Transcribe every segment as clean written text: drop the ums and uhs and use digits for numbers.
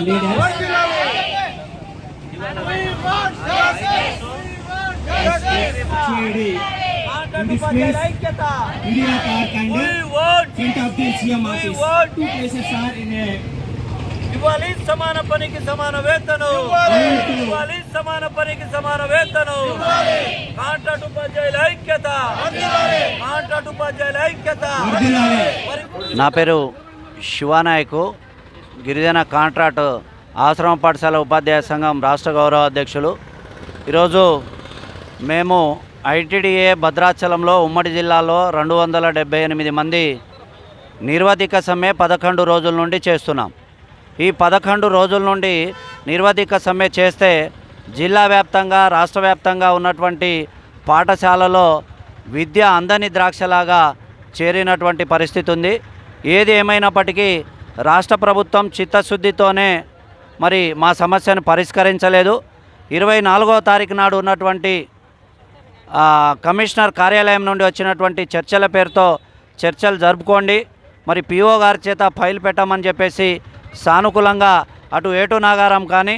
leaders. CID in this place, India Park and front of the CM office. Two places are in a ఇవ్వాలి సమాన పనికి సమాన వేతనం, ఇవ్వాలి సమాన పనికి సమాన వేతనం. కాంట్రాక్ట్ ఉపాధ్యాయుల ఐక్యత, కాంట్రాక్ట్ ఉపాధ్యాయుల ఐక్యత. నా పేరు శివానాయకు, గిరిజన కాంట్రాక్ట్ ఆశ్రమ పాఠశాల ఉపాధ్యాయ సంఘం రాష్ట్ర గౌరవ అధ్యక్షులు. ఈరోజు మేము ఐటీడీఏ భద్రాచలంలో ఉమ్మడి జిల్లాలో 278 మంది నిర్వధిక సమ్మె 11 రోజుల నుండి చేస్తున్నాం. ఈ 11 రోజుల నుండి నిర్వధిక సమ్మె చేస్తే జిల్లా వ్యాప్తంగా రాష్ట్ర వ్యాప్తంగా ఉన్నటువంటి పాఠశాలలో విద్య అందని ద్రాక్షలాగా చేరినటువంటి పరిస్థితి ఉంది. ఏది ఏమైనప్పటికీ రాష్ట్ర ప్రభుత్వం చిత్తశుద్ధితోనే మరి మా సమస్యను పరిష్కరించలేదు. 24వ తారీఖు నాడు ఉన్నటువంటి కమిషనర్ కార్యాలయం నుండి వచ్చినటువంటి చర్చల పేరుతో చర్చలు జరుపుకోండి, మరి పిఓ గారి చేత ఫైల్ పెట్టమని చెప్పేసి సానుకూలంగా అటు ఏటు నాగారం కానీ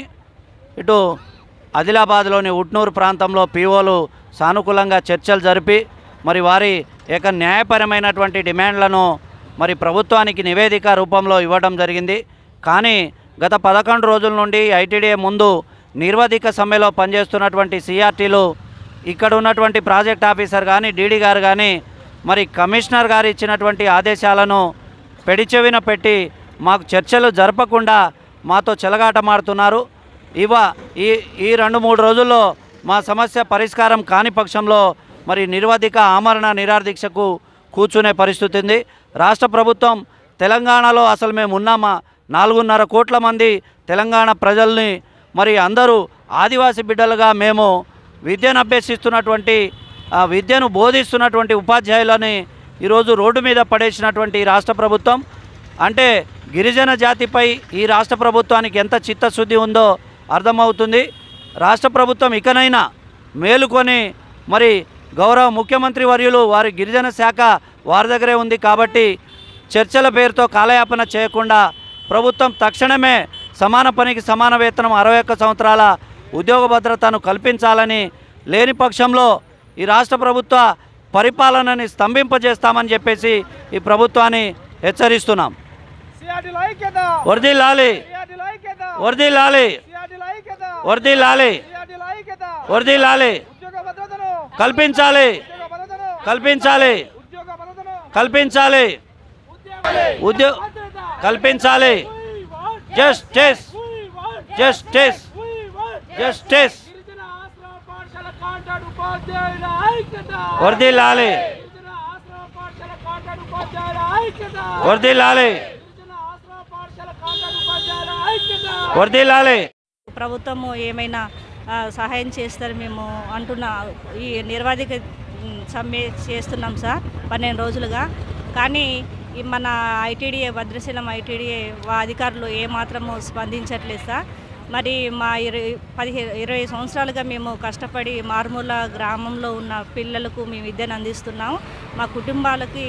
ఇటు ఆదిలాబాద్లోని ఉట్నూరు ప్రాంతంలో పిఓలు సానుకూలంగా చర్చలు జరిపి మరి వారి న్యాయపరమైనటువంటి డిమాండ్లను మరి ప్రభుత్వానికి నివేదిక రూపంలో ఇవ్వడం జరిగింది. కానీ గత 11 రోజుల నుండి ఐటీడీఏ ముందు నిర్వధిక సమ్మెలో పనిచేస్తున్నటువంటి సిఆర్టీలు ఇక్కడ ఉన్నటువంటి ప్రాజెక్ట్ ఆఫీసర్ కానీ డీడీ గారు కానీ మరి కమిషనర్ గారు ఇచ్చినటువంటి ఆదేశాలను పెడిచెవిన పెట్టి మాకు చర్చలు జరపకుండా మాతో చెలగాటమాడుతున్నారు. ఈ 2-3 రోజుల్లో మా సమస్య పరిష్కారం కాని పక్షంలో మరి నిర్వధిక ఆమరణ నిరాదీక్షకు కూర్చునే పరిస్థితి ఉంది. రాష్ట్ర ప్రభుత్వం తెలంగాణలో అసలు మేము ఉన్నామా? 4.5 కోట్ల మంది తెలంగాణ ప్రజల్ని మరి అందరూ ఆదివాసీ బిడ్డలుగా మేము విద్యను అభ్యసిస్తున్నటువంటి విద్యను బోధిస్తున్నటువంటి ఉపాధ్యాయులని ఈరోజు రోడ్డు మీద పడేసినటువంటి రాష్ట్ర ప్రభుత్వం అంటే గిరిజన జాతిపై ఈ రాష్ట్ర ప్రభుత్వానికి ఎంత చిత్తశుద్ధి ఉందో అర్థమవుతుంది. రాష్ట్ర ప్రభుత్వం ఇకనైనా మేలుకొని మరి గౌరవ ముఖ్యమంత్రి వర్యులు వారి గిరిజన శాఖ వారి దగ్గరే ఉంది కాబట్టి చర్చల పేరుతో కాలయాపన చేయకుండా ప్రభుత్వం తక్షణమే సమాన పనికి సమాన వేతనం 61 సంవత్సరాల ఉద్యోగ భద్రతను కల్పించాలని, లేని పక్షంలో ఈ రాష్ట్ర ప్రభుత్వ పరిపాలనని స్తంభింపజేస్తామని చెప్పేసి ఈ ప్రభుత్వాన్ని హెచ్చరిస్తున్నాం. వర్ధిల్లాలి, వర్ధిల్లాలి, వర్ధిల్లాలి, వర్ధిల్లాలి, కల్పించాలి, కల్పించాలి, కల్పించాలి, కల్పించాలి. Justice, justice, justice. వర్ధిల్లాలి, వర్ధిల్లాలి, వర్ధిల్లాలి. ప్రభుత్వము ఏమైనా సహాయం చేస్తారు మేము అంటున్న ఈ నిర్వాధిక సమ్మె చేస్తున్నాం సార్ 12 రోజులుగా. కానీ మన ఐటీడీఏ భద్రాచలం ఐటీడీఏ అధికారులు ఏమాత్రము స్పందించట్లేదు సార్. మరి మా 20 సంవత్సరాలుగా మేము కష్టపడి మారుమూల గ్రామంలో ఉన్న పిల్లలకు మేము విద్యను అందిస్తున్నాము. మా కుటుంబాలకి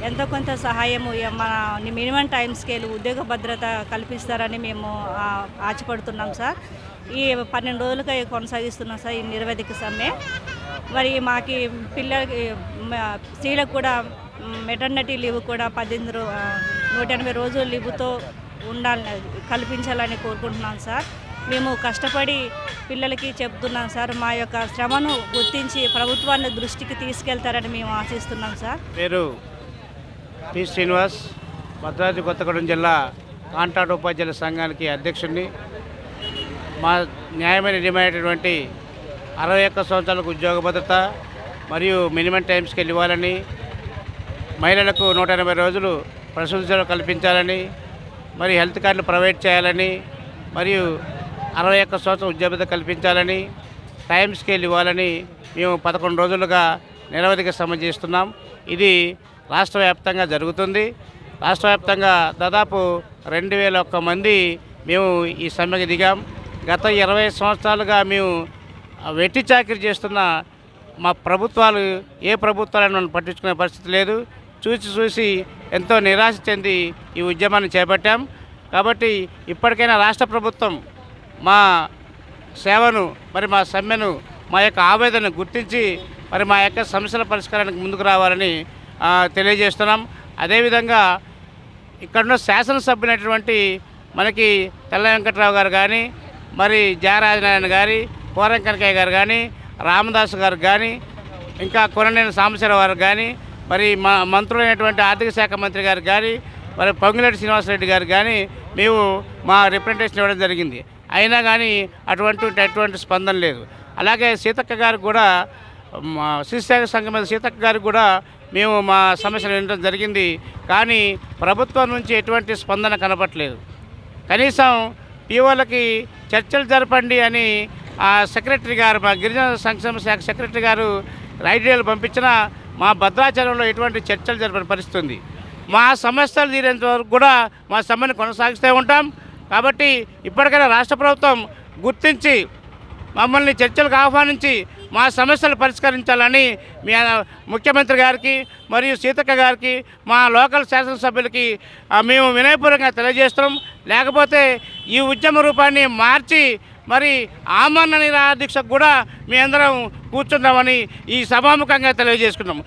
ఎంతో కొంత సహాయము మన మినిమం టైం స్కేల్ ఉద్యోగ భద్రత కల్పిస్తారని మేము ఆశపడుతున్నాం సార్. ఈ 12 రోజులుగా కొనసాగిస్తున్నాం సార్ ఈ నిర్వధిక సమ్మె. మరి మాకు పిల్లలకి స్త్రీలకు కూడా మెటర్నిటీ లీవ్ కూడా 180 రోజుల లీవ్తో కల్పించాలని కోరుకుంటున్నాం సార్. మేము కష్టపడి పిల్లలకి చెప్తున్నాం సార్. మా యొక్క శ్రమను గుర్తించి ప్రభుత్వాన్ని దృష్టికి తీసుకెళ్తారని మేము ఆశిస్తున్నాం సార్. పేరు పి శ్రీనివాస్, భద్రాద్రి కొత్తగూడెం జిల్లా కాంట్రాక్ట్ ఉపాధ్యాయుల సంఘానికి అధ్యక్షుడిని. మా న్యాయమైన డిమాండ్ 61 సంవత్సరాలకు ఉద్యోగ భద్రత మరియు మినిమం టైం స్కేల్ ఇవ్వాలని, మహిళలకు 180 రోజులు ప్రసూతి సేవలు కల్పించాలని, మరి హెల్త్ కార్డులు ప్రొవైడ్ చేయాలని, మరియు 61 సంవత్సరం ఉద్యోగ భద్రత కల్పించాలని, టైం స్కేల్ ఇవ్వాలని మేము 11 రోజులుగా నిరవధిక సమ్మె చేస్తున్నాం. ఇది రాష్ట్ర వ్యాప్తంగా జరుగుతుంది. రాష్ట్ర వ్యాప్తంగా దాదాపు 2001 మంది మేము ఈ సమ్మెకి దిగాం. గత 20 సంవత్సరాలుగా మేము వెట్టి చాకిరీ చేస్తున్న మా ప్రభుత్వాలు ఏ ప్రభుత్వాలను మనం పట్టించుకునే పరిస్థితి లేదు. చూసి ఎంతో నిరాశ చెంది ఈ ఉద్యమాన్ని చేపట్టాం. కాబట్టి ఇప్పటికైనా రాష్ట్ర ప్రభుత్వం మా సేవను మరి మా సమ్మెను మా యొక్క ఆవేదనను గుర్తించి మరి మా యొక్క సమస్యల పరిష్కారానికి ముందుకు రావాలని తెలియజేస్తున్నాం. అదేవిధంగా ఇక్కడున్న శాసనసభ్యులైనటువంటి మనకి తెల్ల వెంకట్రావు గారు కానీ, మరి జయరాజనారాయణ గారి, కోరం కనకయ్య గారు కానీ, రామదాసు గారు కానీ, ఇంకా కొననేని సాంబశివరావు గారు కానీ, మరి మా మంత్రులైనటువంటి ఆర్థిక శాఖ మంత్రి గారు కానీ, మరి పొంగులేటి శ్రీనివాసరెడ్డి గారు కానీ మేము మా రిప్రజెంటేషన్ ఇవ్వడం జరిగింది. అయినా కానీ అటువంటి స్పందన లేదు. అలాగే సీతక్క గారు కూడా, మా శిశుశాఖ సంఘం మీద సీతక్క గారికి కూడా మేము మా సమస్యలు వినడం జరిగింది. కానీ ప్రభుత్వం నుంచి ఎటువంటి స్పందన కనపట్లేదు. కనీసం పీఓలకి చర్చలు జరపండి అని ఆ సెక్రటరీ గారు, మా గిరిజన సంక్షేమ శాఖ సెక్రటరీ గారు రైడ్రీలు పంపించినా మా భద్రాచలంలో ఎటువంటి చర్చలు జరపని పరిస్థితి ఉంది. మా సమస్యలు తీరేంత వరకు కూడా మా సమ్మెను కొనసాగిస్తూ ఉంటాం. కాబట్టి ఇప్పటికైనా రాష్ట్ర ప్రభుత్వం గుర్తించి మమ్మల్ని చర్చలకు ఆహ్వానించి మా సమస్యలు పరిష్కరించాలని మీ ముఖ్యమంత్రి గారికి మరియు సీతక్క గారికి, మా లోకల్ శాసనసభ్యులకి మేము వినయపూర్వకంగా తెలియజేస్తున్నాం. లేకపోతే ఈ ఉద్యమ రూపాన్ని మార్చి మరి ఆమరణ నిరాహార దీక్షకు కూడా మీ అందరం కూర్చుందామని ఈ సభాముఖంగా తెలియజేసుకున్నాం.